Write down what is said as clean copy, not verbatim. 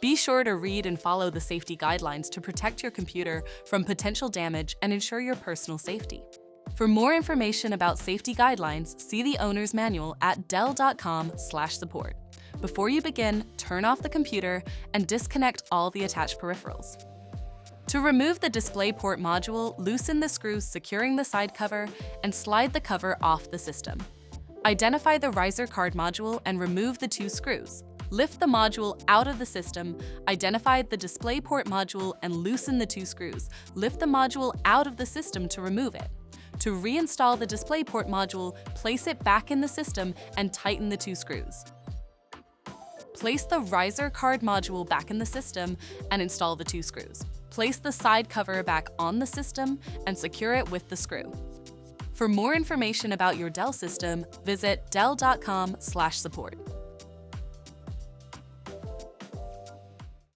Be sure to read and follow the safety guidelines to protect your computer from potential damage and ensure your personal safety. For more information about safety guidelines, see the owner's manual at dell.com/support. Before you begin, turn off the computer and disconnect all the attached peripherals. To remove the DisplayPort module, loosen the screws securing the side cover and slide the cover off the system. Identify the riser card module and remove the 2 screws. Lift the module out of the system, identify the DisplayPort module and loosen the 2 screws. Lift the module out of the system to remove it. To reinstall the DisplayPort module, place it back in the system and tighten the 2 screws. Place the riser card module back in the system and install the 2 screws. Place the side cover back on the system and secure it with the screw. For more information about your Dell system, visit dell.com/support.